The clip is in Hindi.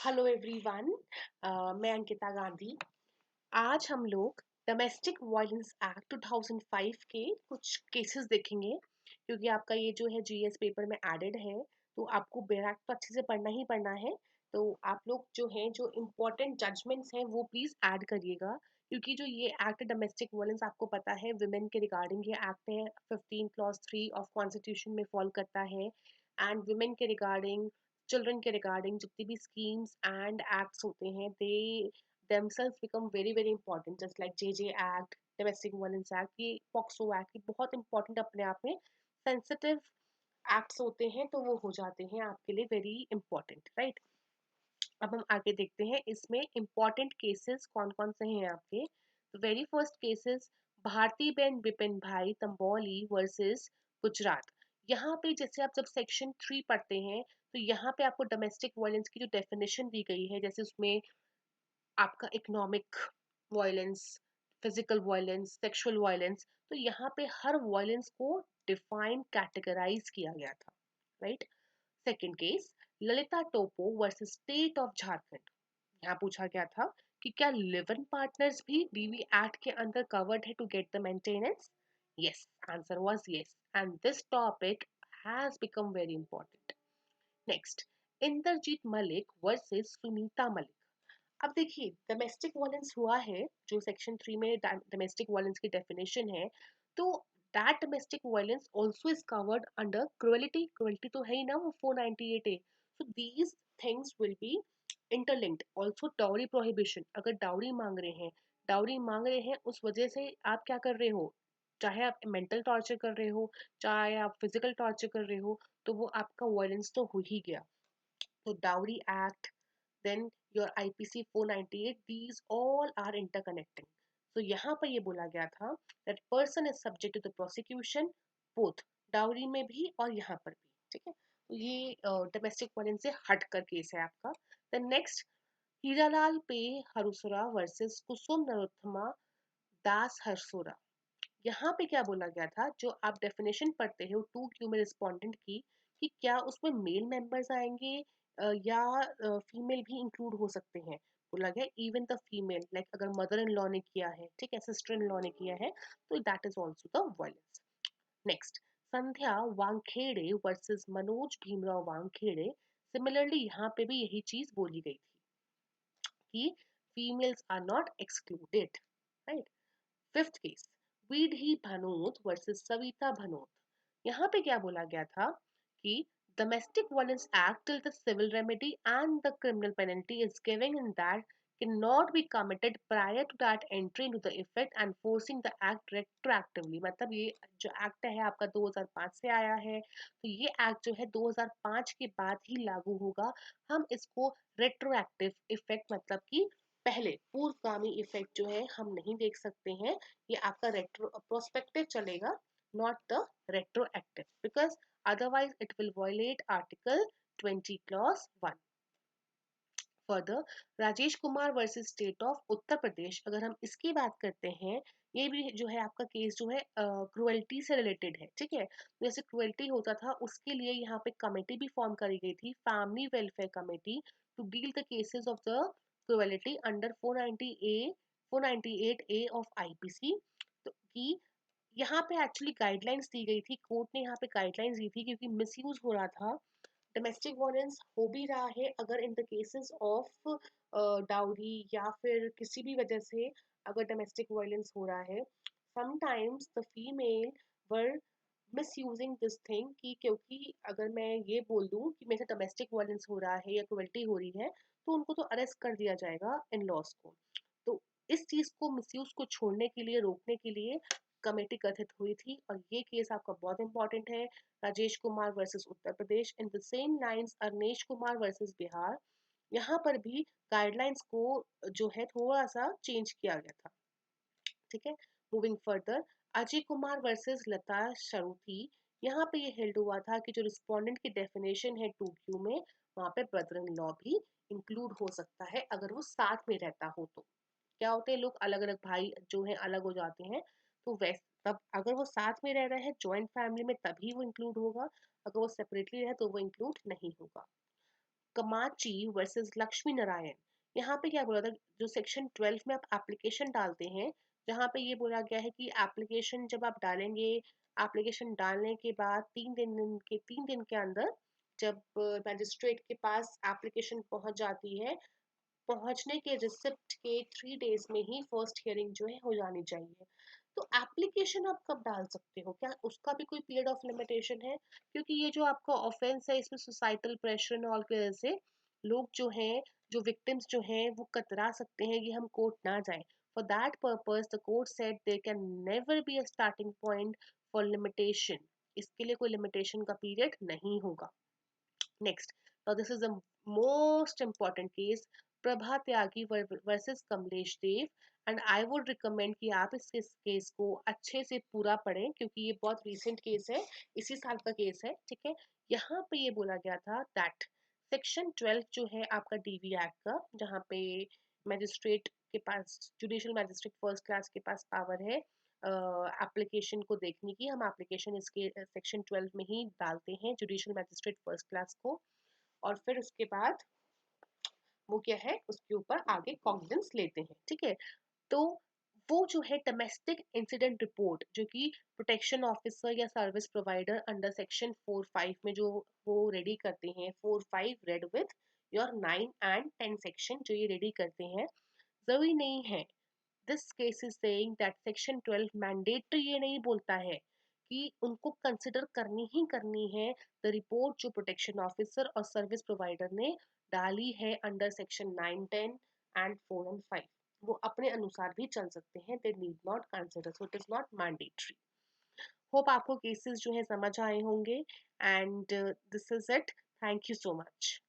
Hello everyone. मैं अंकिता गांधी। आज हम लोग डोमेस्टिक वायलेंस एक्ट 2005 के कुछ केसेस देखेंगे, क्योंकि आपका ये जो है जीएस पेपर में एडेड है, तो आपको बेर एक्ट तो अच्छे से पढ़ना ही पढ़ना है। तो आप लोग जो हैं, जो इम्पोर्टेंट जजमेंट्स हैं वो प्लीज़ ऐड करिएगा, क्योंकि जो ये एक्ट डोमेस्टिक वायलेंस आपको पता है विमेन के रिगार्डिंग ये एक्ट है। 15 क्लॉज 3 ऑफ कॉन्स्टिट्यूशन में फॉल करता है। एंड विमेन के रिगार्डिंग, चिल्ड्रन के रिगार्डिंग जितनी भी स्कीम्स एंड एक्ट्स होते हैं, दे themselves become very important, just like JJ Act, Domestic Violence Act, ये पॉक्सो एक्ट, ये बहुत इंपॉर्टेंट अपने आप में सेंसिटिव एक्ट्स होते हैं, तो वो हो जाते हैं आपके लिए वेरी इंपॉर्टेंट, राइट। अब हम आगे देखते हैं इसमें इंपॉर्टेंट केसेस कौन कौन से हैं आपके। तो very first cases, Bharti ben Bipin bhai Tamboli versus Gujarat. यहाँ पे जैसे आप जब सेक्शन 3 पढ़ते हैं, तो यहाँ पे आपको डोमेस्टिक वायलेंस की जो डेफिनेशन दी गई है, जैसे उसमें आपका economic violence, physical violence, sexual violence, तो यहाँ पे हर वायलेंस को डिफाइन कैटेगराइज किया गया था, right. Second case, Lalita Topo versus state of Jharkhand. यहाँ पूछा गया था कि क्या लिव इन पार्टनर्स भी डीवी एक्ट के अंदर कवर्ड है to get the maintenance. Yes, answer was yes, and this topic has become very important. Next, Indrajit Malik versus Sunita Malik. अब देखिए, डोमेस्टिक वायलेंस हुआ है, जो सेक्शन 3 में डोमेस्टिक वायलेंस की डेफिनेशन है, तो that domestic violence also is covered under cruelty. Cruelty तो है ही ना, वो 498 A. So these things will be interlinked. Also dowry prohibition, अगर डाउरी मांग रहे हैं उस वजह से आप क्या कर रहे हो, चाहे आप मेंटल टॉर्चर कर रहे हो, चाहे आप फिजिकल टॉर्चर कर रहे हो, तो वो आपका वायलेंस तो हो ही गया। तो dowry act, then your IPC 498, these all are interconnecting. So यहाँ पर ये बोला गया था that person is subject to the prosecution both dowry में भी और यहाँ पर भी, ठीक है। तो ये डोमेस्टिक वायलेंस से हट कर केस है आपका। द नेक्स्ट, हीरालाल पे हरुसुरा वर्सेस कुसुम नरोत्तमा दास हरसुरा। यहाँ पे क्या बोला गया था, जो आप डेफिनेशन पढ़ते हो 2Q में रिस्पोंडेंट की, कि क्या उसमें मेल मेंबर्स आएंगे या फीमेल भी इंक्लूड हो सकते हैं। बोला गया इवन द फीमेल, लाइक अगर मदर इन लॉ ने किया है, ठीक है, सिस्टर इन लॉ ने किया है, तो that is also the violence. Next, Sandhya Wankhede versus Manoj Bhimrao Wankhede. Similarly यहाँ पे भी यही चीज बोली गई थी कि females are not excluded, right. Fifth case, VD Bhanot versus Savita Bhanot. यहाँ पे क्या बोला गया था कि domestic violence act till the civil remedy and the criminal penalty is given in that cannot be committed prior to that entry into the effect and forcing the act retroactively। मतलब ये जो एक्ट है आपका 2005 से आया है, तो ये एक्ट जो है 2005 के बाद ही लागू होगा। हम इसको रेट्रोएक्टिव इफेक्ट, मतलब कि पहले पूर्वगामी इफेक्ट जो है हम नहीं देख सकते हैं। ये आपका रेट्रो प्रोस्पेक्टिव चलेगा, not the retroactive, because otherwise it will violate article 20 clause 1। Further, Rajesh Kumar versus state of Uttar Pradesh, अगर हम इसकी बात करते हैं, ये भी जो है आपका केस जो है क्रुएल्टी से रिलेटेड है, ठीक है। जैसे क्रुएल्टी होता था, उसके लिए यहाँ पे कमेटी भी फॉर्म करी गई थी, family welfare committee, to deal the cases of the cruelty under 498 A of IPC. तो कि यहाँ पे एक्चुअली गाइडलाइंस दी गई थी, कोर्ट ने यहाँ पे गाइडलाइंस दी थी, क्योंकि मिसयूज हो रहा था, डोमेस्टिक वायलेंस हो भी रहा है, अगर in the cases of dowry या फिर किसी भी वजह से अगर डोमेस्टिक वायलेंस हो रहा है, sometimes the female were misusing this thing, कि क्योंकि अगर मैं ये बोल दूं कि मेरे से डोमेस्टिक वायलेंस हो रहा है या क्रुएल्टी हो रही है, तो उनको तो अरेस्ट कर दिया जाएगा इन लॉज को। तो इस चीज को, मिसयूज को छोड़ने के लिए, रोकने के लिए कमेटी गठित हुई थी, और ये केस आपका बहुत इंपॉर्टेंट है, Rajesh Kumar versus Uttar Pradesh. In the same lines, Arnesh Kumar versus Bihar, यहाँ पर भी गाइडलाइंस को जो है थोड़ा सा चेंज किया गया था, ठीक है। Moving further, Ajay Kumar versus Lata Shruthi, यहाँ पे ये हेल्ड हुआ था कि जो रिस्पोंडेंट की डेफिनेशन है 2Q में, वहाँ पे ब्रदर इन लॉ भी इंक्लूड हो सकता है, अगर वो साथ में रहता हो तो। क्या होते हैं, लोग अलग अलग भाई जो है अलग हो जाते हैं, तो वैसे तब अगर वो साथ में रह रहे हैं जॉइंट फैमिली में, तभी वो इंक्लूड होगा, अगर वो सेपरेटली रहे तो वो इंक्लूड नहीं होगा। कमाची वर्सेस लक्ष्मी नारायण। यहाँ पे क्या बोला था, जो सेक्शन 12 में आप एप्लीकेशन डालते हैं, जहाँ पे ये बोला गया है कि एप्लीकेशन जब आप डालेंगे, एप्लीकेशन डालने के बाद 3 दिन के अंदर जब मजिस्ट्रेट के पास एप्लीकेशन पहुंच जाती है, पहुंचने के रिसिप्ट के 3 डेज में ही फर्स्ट हियरिंग जो है हो जानी चाहिए। तो एप्लीकेशन आप कब डाल सकते हो, क्या उसका भी कोई पीरियड ऑफ लिमिटेशन है? क्योंकि ये जो आपका ऑफेंस है, इसमें सोसाइटल प्रेशर एंड ऑल की वजह से लोग जो हैं, जो विक्टिम्स जो हैं, वो कतरा सकते हैं कि हम कोर्ट ना जाएं। For that purpose the court said there can never be a starting point for limitation. इसके लिए कोई लिमिटेशन का पीरियड नहीं होगा। Next, now this is the most important case, Prabha Tyagi versus Kamlesh Dev. And I would recommend कि आप इस केस को अच्छे से पूरा पढ़ें, क्योंकि ये बहुत रीसेंट केस है, इसी साल का केस है, ठीक है। यहाँ पे ये बोला गया था दैट सेक्शन 12 जो है आपका डीवी एक्ट का, जहाँ पे मैजिस्ट्रेट के पास, जुडिशियल मैजिस्ट्रेट फर्स्ट क्लास के पास पावर है एप्लीकेशन को देखने की। हम एप्लीकेशन इसके सेक्शन 12 में ही डालते हैं, जुडिशियल मैजिस्ट्रेट फर्स्ट क्लास को, और फिर उसके बाद वो क्या है, उसके ऊपर आगे कॉग्निजेंस लेते हैं, ठीक है। तो वो जो है डोमेस्टिक इंसिडेंट रिपोर्ट, जो कि प्रोटेक्शन ऑफिसर या सर्विस प्रोवाइडर अंडर सेक्शन 4-5 में जो वो रेडी करते हैं, 4-5 red with your 9 and 10 section जो ये रेडी करते हैं, जरूरी नहीं है। This case is saying that section 12 mandatory ये नहीं बोलता है कि उनको कंसिडर करनी ही करनी है द रिपोर्ट जो प्रोटेक्शन ऑफिसर और सर्विस प्रोवाइडर ने डाली है अंडर सेक्शन 9-10 एंड 4 एंड 5। वो अपने अनुसार भी चल सकते हैं, they need not consider, so it is not mandatory. Hope आपको केसेस जो है समझ आए होंगे, and this is it. Thank you so much.